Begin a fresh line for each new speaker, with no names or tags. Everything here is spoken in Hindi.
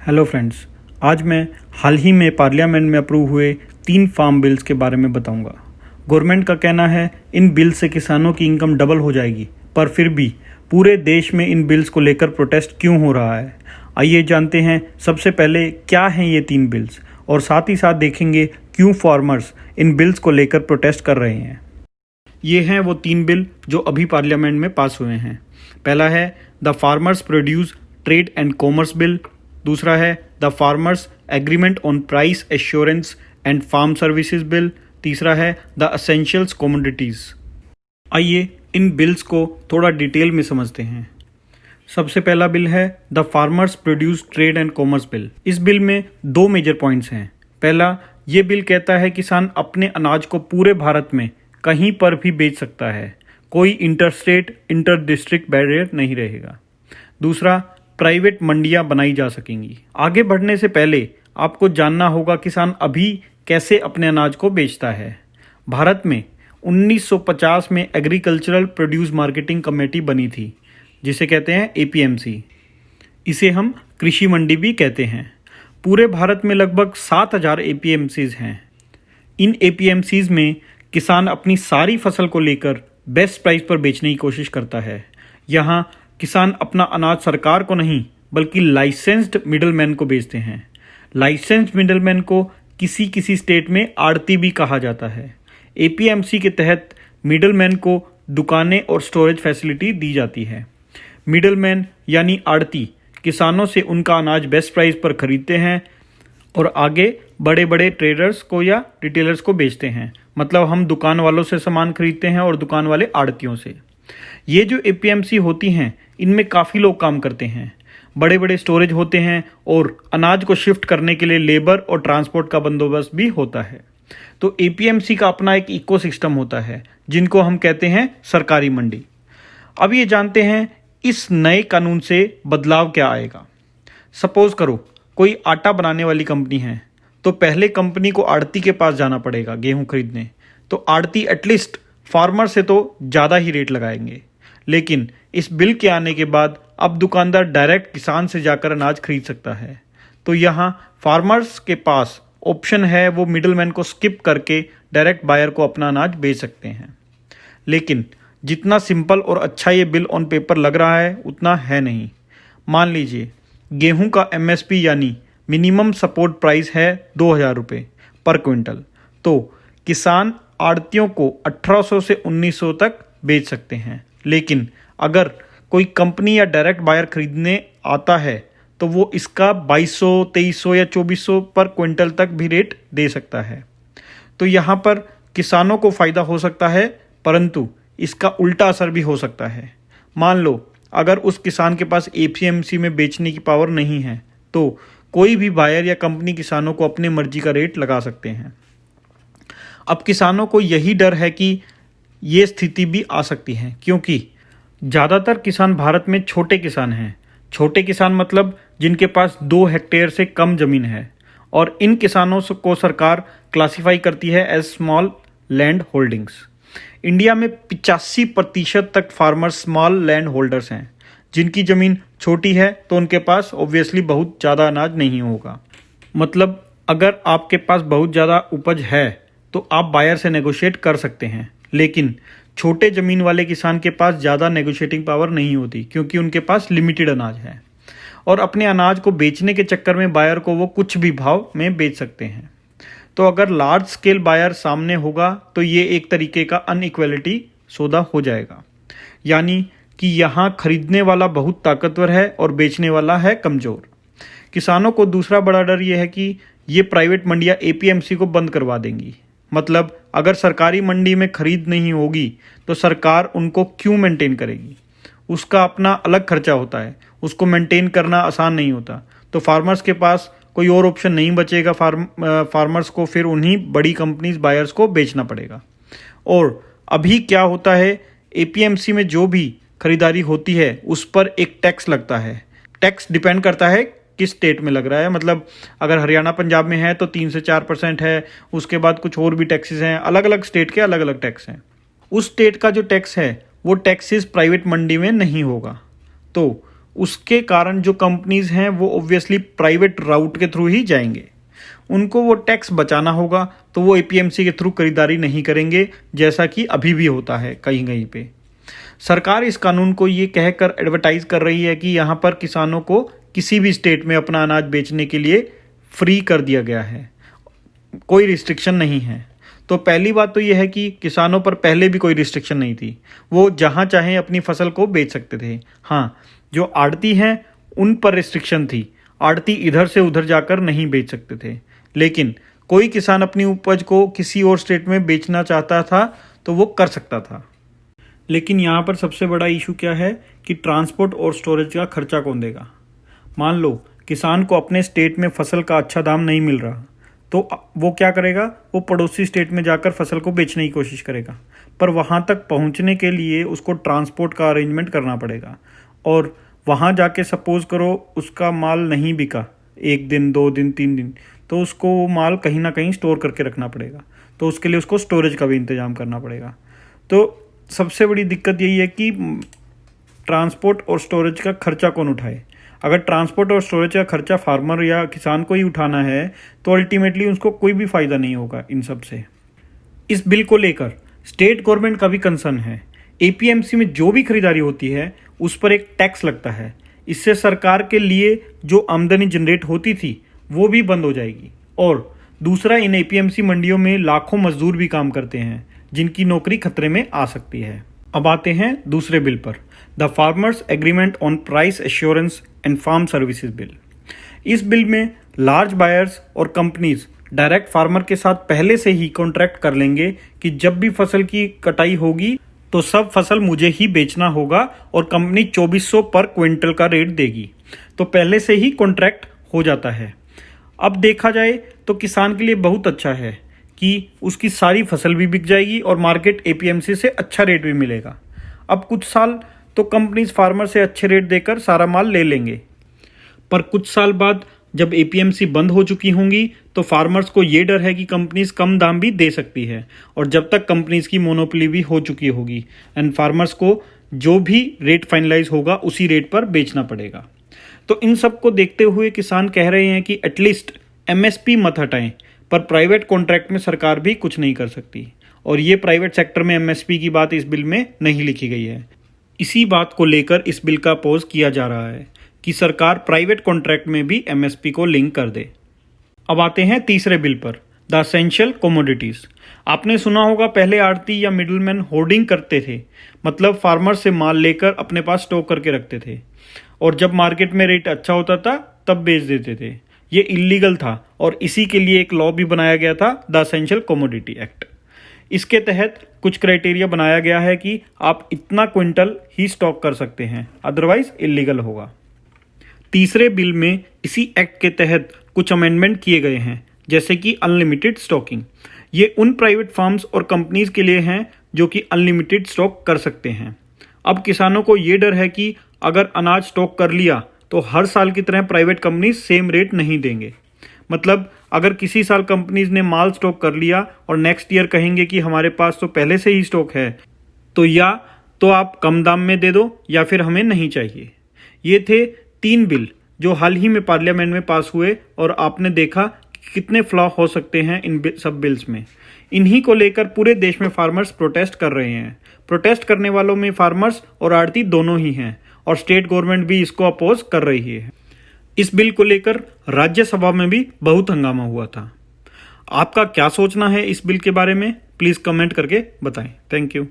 हेलो फ्रेंड्स, आज मैं हाल ही में पार्लियामेंट में अप्रूव हुए 3 फार्म बिल्स के बारे में बताऊंगा। गवर्नमेंट का कहना है इन बिल से किसानों की इनकम डबल हो जाएगी, पर फिर भी पूरे देश में इन बिल्स को लेकर प्रोटेस्ट क्यों हो रहा है। आइए जानते हैं सबसे पहले क्या हैं ये 3 बिल्स, और साथ ही साथ देखेंगे क्यों फार्मर्स इन बिल्स को लेकर प्रोटेस्ट कर रहे हैं। ये हैं वो 3 बिल जो अभी पार्लियामेंट में पास हुए हैं। पहला है the farmers produce trade and commerce bill, दूसरा है the farmers agreement on price assurance and farm services bill, तीसरा है द एसेंशियल्स कमोडिटीज। आइए इन बिल्स को थोड़ा डिटेल में समझते हैं। सबसे पहला बिल है the farmers produce trade and commerce bill. इस बिल में 2 मेजर पॉइंट्स हैं। पहला, ये बिल कहता है किसान अपने अनाज को पूरे भारत में कहीं पर भी बेच सकता है, कोई inter state inter district barrier नहीं रहेगा। दूसरा, प्राइवेट मंडियां बनाई जा सकेंगी। आगे बढ़ने से पहले आपको जानना होगा किसान अभी कैसे अपने अनाज को बेचता है। भारत में 1950 में एग्रीकल्चरल प्रोड्यूस मार्केटिंग कमेटी बनी थी, जिसे कहते हैं एपीएमसी। इसे हम कृषि मंडी भी कहते हैं। पूरे भारत में लगभग 7000 एपीएमसीज हैं। इन एपीएमसीज में किसान अपनी सारी फसल को लेकर बेस्ट प्राइस पर बेचने की कोशिश करता है। यहाँ किसान अपना अनाज सरकार को नहीं बल्कि लाइसेंस्ड मिडलमैन को बेचते हैं। लाइसेंस्ड मिडलमैन को किसी किसी स्टेट में आड़ती भी कहा जाता है। एपीएमसी के तहत मिडलमैन को दुकानें और स्टोरेज फैसिलिटी दी जाती है। मिडलमैन यानी आड़ती किसानों से उनका अनाज बेस्ट प्राइस पर खरीदते हैं और आगे बड़े बड़े ट्रेडर्स को या रिटेलर्स को बेचते हैं। मतलब हम दुकान वालों से सामान खरीदते हैं और दुकान वाले आड़तियों से। ये जो एपीएमसी होती हैं, इनमें काफ़ी लोग काम करते हैं। बड़े बड़े स्टोरेज होते हैं और अनाज को शिफ्ट करने के लिए लेबर और ट्रांसपोर्ट का बंदोबस्त भी होता है। तो एपीएमसी का अपना एक इकोसिस्टम होता है, जिनको हम कहते हैं सरकारी मंडी। अब ये जानते हैं इस नए कानून से बदलाव क्या आएगा। सपोज करो कोई आटा बनाने वाली कंपनी है, तो पहले कंपनी को आड़ती के पास जाना पड़ेगा गेहूं खरीदने। तो आड़ती एटलीस्ट फार्मर से तो ज़्यादा ही रेट लगाएंगे। लेकिन इस बिल के आने के बाद अब दुकानदार डायरेक्ट किसान से जाकर अनाज खरीद सकता है। तो यहाँ फार्मर्स के पास ऑप्शन है, वो मिडलमैन को स्किप करके डायरेक्ट बायर को अपना अनाज बेच सकते हैं। लेकिन जितना सिंपल और अच्छा ये बिल ऑन पेपर लग रहा है उतना है नहीं। मान लीजिए गेहूं का एमएसपी यानी मिनिमम सपोर्ट प्राइस है 2000 रुपये पर क्विंटल, तो किसान आड़तियों को 1800 से 1900 तक बेच सकते हैं। लेकिन अगर कोई कंपनी या डायरेक्ट बायर खरीदने आता है तो वो इसका 2200, 2300 या 2400 पर क्विंटल तक भी रेट दे सकता है। तो यहाँ पर किसानों को फ़ायदा हो सकता है, परंतु इसका उल्टा असर भी हो सकता है। मान लो अगर उस किसान के पास एपीएमसी में बेचने की पावर नहीं है, तो कोई भी बायर या कंपनी किसानों को अपने मर्जी का रेट लगा सकते हैं। अब किसानों को यही डर है कि ये स्थिति भी आ सकती है, क्योंकि ज़्यादातर किसान भारत में छोटे किसान हैं। छोटे किसान मतलब जिनके पास 2 हेक्टेयर से कम ज़मीन है, और इन किसानों को सरकार क्लासिफाई करती है as small land holdings. India में 85% तक फार्मर्स स्मॉल लैंड होल्डर्स हैं। जिनकी ज़मीन छोटी है तो उनके पास ऑब्वियसली बहुत ज़्यादा अनाज नहीं होगा। मतलब अगर आपके पास बहुत ज़्यादा उपज है तो आप बायर से नेगोशिएट कर सकते हैं। लेकिन छोटे ज़मीन वाले किसान के पास ज़्यादा नेगोशिएटिंग पावर नहीं होती, क्योंकि उनके पास लिमिटेड अनाज है और अपने अनाज को बेचने के चक्कर में बायर को वो कुछ भी भाव में बेच सकते हैं। तो अगर लार्ज स्केल बायर सामने होगा तो ये एक तरीके का अनइक्वलिटी सौदा हो जाएगा। यानी कि यहाँ खरीदने वाला बहुत ताकतवर है और बेचने वाला है कमज़ोर। किसानों को दूसरा बड़ा डर ये है कि ये प्राइवेट मंडियाँ एपीएमसी को बंद करवा देंगी। मतलब अगर सरकारी मंडी में खरीद नहीं होगी तो सरकार उनको क्यों मेंटेन करेगी। उसका अपना अलग खर्चा होता है, उसको मेंटेन करना आसान नहीं होता। तो फार्मर्स के पास कोई और ऑप्शन नहीं बचेगा। फार्मर्स को फिर उन्हीं बड़ी कंपनीज बायर्स को बेचना पड़ेगा। और अभी क्या होता है, एपीएमसी में जो भी खरीदारी होती है उस पर एक टैक्स लगता है। टैक्स डिपेंड करता है किस स्टेट में लग रहा है। मतलब अगर हरियाणा पंजाब में है तो 3 से 4% है। उसके बाद कुछ और भी टैक्सेस हैं, अलग अलग स्टेट के अलग अलग टैक्स हैं। उस स्टेट का जो टैक्स है वो टैक्सेस प्राइवेट मंडी में नहीं होगा। तो उसके कारण जो कंपनीज हैं वो ऑब्वियसली प्राइवेट राउट के थ्रू ही जाएंगे। उनको वो टैक्स बचाना होगा, तो वो एपीएमसी के थ्रू खरीदारी नहीं करेंगे, जैसा कि अभी भी होता है कहीं कहीं पे। सरकार इस कानून को ये कहकर एडवर्टाइज कर रही है कि यहाँ पर किसानों को किसी भी स्टेट में अपना अनाज बेचने के लिए फ्री कर दिया गया है, कोई रिस्ट्रिक्शन नहीं है। तो पहली बात तो यह है कि किसानों पर पहले भी कोई रिस्ट्रिक्शन नहीं थी, वो जहाँ चाहें अपनी फसल को बेच सकते थे। हाँ, जो आड़ती हैं उन पर रिस्ट्रिक्शन थी, आड़ती इधर से उधर जाकर नहीं बेच सकते थे। लेकिन कोई किसान अपनी उपज को किसी और स्टेट में बेचना चाहता था तो वो कर सकता था। लेकिन यहाँ पर सबसे बड़ा इशू क्या है कि ट्रांसपोर्ट और स्टोरेज का खर्चा कौन देगा। मान लो किसान को अपने स्टेट में फसल का अच्छा दाम नहीं मिल रहा, तो वो क्या करेगा, वो पड़ोसी स्टेट में जाकर फसल को बेचने की कोशिश करेगा, पर वहाँ तक पहुँचने के लिए उसको ट्रांसपोर्ट का अरेंजमेंट करना पड़ेगा। और वहाँ जाके सपोज करो उसका माल नहीं बिका 1 दिन 2 दिन 3 दिन, तो उसको वो माल कहीं ना कहीं स्टोर करके रखना पड़ेगा, तो उसके लिए उसको स्टोरेज का भी इंतजाम करना पड़ेगा। तो सबसे बड़ी दिक्कत यही है कि ट्रांसपोर्ट और स्टोरेज का खर्चा कौन उठाए। अगर ट्रांसपोर्ट और स्टोरेज का खर्चा फार्मर या किसान को ही उठाना है तो अल्टीमेटली उसको कोई भी फ़ायदा नहीं होगा इन सब से। इस बिल को लेकर स्टेट गवर्नमेंट का भी कंसर्न है। एपीएमसी में जो भी खरीदारी होती है उस पर एक टैक्स लगता है, इससे सरकार के लिए जो आमदनी जनरेट होती थी वो भी बंद हो जाएगी। और दूसरा, इन एपीएमसी मंडियों में लाखों मजदूर भी काम करते हैं जिनकी नौकरी खतरे में आ सकती है। अब आते हैं दूसरे बिल पर, the farmers agreement on price assurance and farm services bill. इस बिल में लार्ज बायर्स और कंपनीज डायरेक्ट फार्मर के साथ पहले से ही कॉन्ट्रैक्ट कर लेंगे कि जब भी फसल की कटाई होगी तो सब फसल मुझे ही बेचना होगा और कंपनी 2400 पर क्विंटल का रेट देगी। तो पहले से ही कॉन्ट्रैक्ट हो जाता है। अब देखा जाए तो किसान के लिए बहुत अच्छा है कि उसकी सारी फसल भी बिक जाएगी और मार्केट एपीएमसी से अच्छा रेट भी मिलेगा। अब कुछ साल तो कंपनीज फार्मर से अच्छे रेट देकर सारा माल ले लेंगे, पर कुछ साल बाद जब एपीएमसी बंद हो चुकी होंगी तो फार्मर्स को ये डर है कि कंपनीज कम दाम भी दे सकती है, और जब तक कंपनीज की मोनोपोली भी हो चुकी होगी एंड फार्मर्स को जो भी रेट फाइनलाइज होगा उसी रेट पर बेचना पड़ेगा। तो इन सब को देखते हुए किसान कह रहे हैं कि एटलीस्ट एमएसपी मत हटाएं, पर प्राइवेट कॉन्ट्रैक्ट में सरकार भी कुछ नहीं कर सकती, और ये प्राइवेट सेक्टर में एमएसपी की बात इस बिल में नहीं लिखी गई है। इसी बात को लेकर इस बिल का अपोज किया जा रहा है कि सरकार प्राइवेट कॉन्ट्रैक्ट में भी एमएसपी को लिंक कर दे। अब आते हैं तीसरे बिल पर, द एसेंशियल कमोडिटीज। आपने सुना होगा पहले आड़ती या मिडलमैन होर्डिंग करते थे, मतलब फार्मर से माल लेकर अपने पास स्टॉक करके रखते थे और जब मार्केट में रेट अच्छा होता था तब बेच देते थे। ये इलीगल था और इसी के लिए एक लॉ भी बनाया गया था, द एसेंशियल कमोडिटी एक्ट। इसके तहत कुछ क्राइटेरिया बनाया गया है कि आप इतना क्विंटल ही स्टॉक कर सकते हैं, अदरवाइज इलीगल होगा। तीसरे बिल में इसी एक्ट के तहत कुछ अमेंडमेंट किए गए हैं, जैसे कि अनलिमिटेड स्टॉकिंग। ये उन प्राइवेट फार्म्स और कंपनीज के लिए हैं जो कि अनलिमिटेड स्टॉक कर सकते हैं। अब किसानों को ये डर है कि अगर अनाज स्टॉक कर लिया तो हर साल की तरह प्राइवेट कंपनीज सेम रेट नहीं देंगे। मतलब अगर किसी साल कंपनीज ने माल स्टॉक कर लिया और नेक्स्ट ईयर कहेंगे कि हमारे पास तो पहले से ही स्टॉक है, तो या तो आप कम दाम में दे दो या फिर हमें नहीं चाहिए। ये थे 3 बिल जो हाल ही में पार्लियामेंट में पास हुए और आपने देखा कि कितने फ्लॉ हो सकते हैं इन सब बिल्स में। इन्हीं को लेकर पूरे देश में फार्मर्स प्रोटेस्ट कर रहे हैं। प्रोटेस्ट करने वालों में फार्मर्स और आड़ती दोनों ही हैं और स्टेट गवर्नमेंट भी इसको अपोज कर रही है। इस बिल को लेकर राज्यसभा में भी बहुत हंगामा हुआ था। आपका क्या सोचना है इस बिल के बारे में, प्लीज़ कमेंट करके बताएं। Thank you.